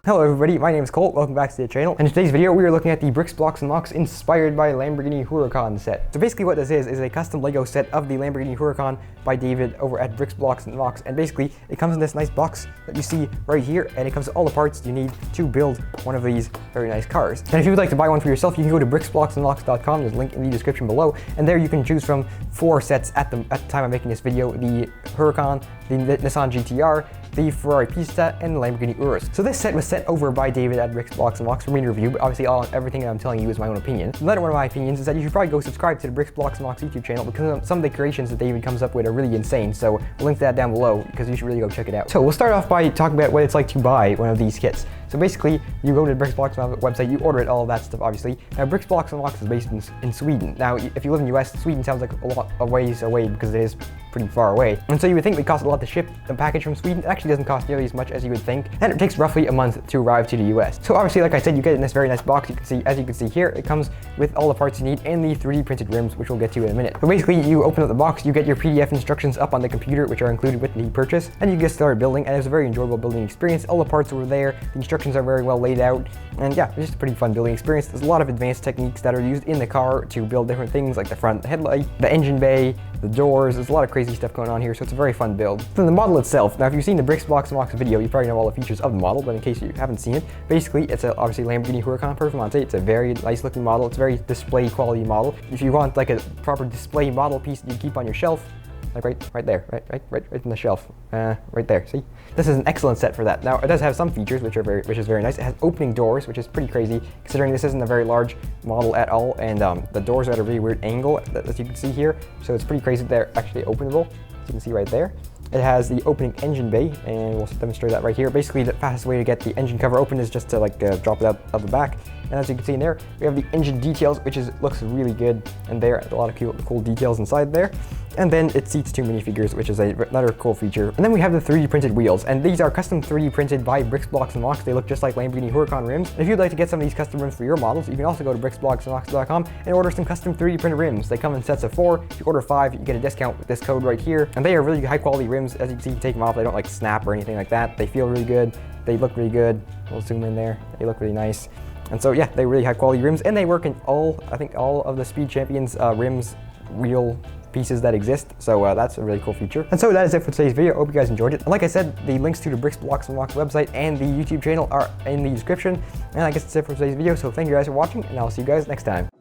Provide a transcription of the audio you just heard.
Hello everybody, my name is Colt, welcome back to the channel. In today's video we are looking at the Bricks, Blocks, and Mocks inspired by Lamborghini Huracan set. So basically what this is a custom Lego set of the Lamborghini Huracan by David over at Bricks, Blocks, and Mocks. And basically it comes in this nice box that you see right here, and it comes with all the parts you need to build one of these very nice cars. And if you would like to buy one for yourself, you can go to bricksblocksandmocks.com, there's a link in the description below, and there you can choose from 4 sets at the time I'm making this video: the Huracan, the Nissan GTR, the Ferrari Pista, and the Lamborghini Urus. So this set was sent over by David at Bricks, Blocks, and Mocks for me to review, but obviously everything that I'm telling you is my own opinion. Another one of my opinions is that you should probably go subscribe to the Bricks, Blocks, and Mocks YouTube channel, because some of the creations that David comes up with are really insane, so we'll link that down below because you should really go check it out. So we'll start off by talking about what it's like to buy one of these kits. So basically, you go to the Bricks, Blocks, and Mocks website, you order it, all of that stuff obviously. Now Bricks, Blocks, and Mocks is based in Sweden. Now if you live in the US, Sweden sounds like a lot of ways away because it is pretty far away. And so you would think it would cost a lot to ship the package from Sweden. It actually doesn't cost nearly as much as you would think, and it takes roughly a month to arrive to the US. So obviously, like I said, you get it in this very nice box. As you can see here, it comes with all the parts you need and the 3D printed rims, which we'll get to in a minute. So basically, you open up the box, you get your PDF instructions up on the computer, which are included with the purchase, and you get started building, and it's a very enjoyable building experience. All the parts over there, the instructions are very well laid out, and yeah, it's just a pretty fun building experience. There's a lot of advanced techniques that are used in the car to build different things, like the front headlight, the engine bay, the doors. There's a lot of crazy stuff going on here, so it's a very fun build. Then the model itself. Now, if you've seen the Bricks, Blocks, and Mocks video, you probably know all the features of the model, but in case you haven't seen it, basically it's obviously Lamborghini Huracan Performante. It's a very nice looking model. It's a very display quality model. If you want like a proper display model piece that you keep on your shelf, like right there, right in the shelf, right there. See, this is an excellent set for that. Now it does have some features which is very nice. It has opening doors, which is pretty crazy considering this isn't a very large model at all, and the doors are at a really weird angle, as you can see here. So it's pretty crazy that they're actually openable, as you can see right there. It has the opening engine bay, and we'll demonstrate that right here. Basically, the fastest way to get the engine cover open is just to drop it out of the back. And as you can see in there, we have the engine details, which looks really good, and there are a lot of cool details inside there. And then it seats 2 minifigures, which is another cool feature. And then we have the 3D printed wheels, and these are custom 3D printed by Bricks, Blocks, and Mocks. They look just like Lamborghini Huracan rims. And if you'd like to get some of these custom rims for your models, you can also go to bricksblocksandmocks.com and order some custom 3D printed rims. They come in sets of 4. If you order 5, you get a discount with this code right here. And they are really high quality rims. As you can see, you take them off, they don't like snap or anything like that. They feel really good. They look really good. We'll zoom in there. They look really nice. And so yeah, they're really high quality rims, and they work in I think all of the Speed Champions rims wheel pieces that exist. So that's a really cool feature. And so that is it for today's video. I hope you guys enjoyed it. And like I said, the links to the Bricks, Blocks, and Mocks website and the YouTube channel are in the description. And I guess that's it for today's video. So thank you guys for watching, and I'll see you guys next time.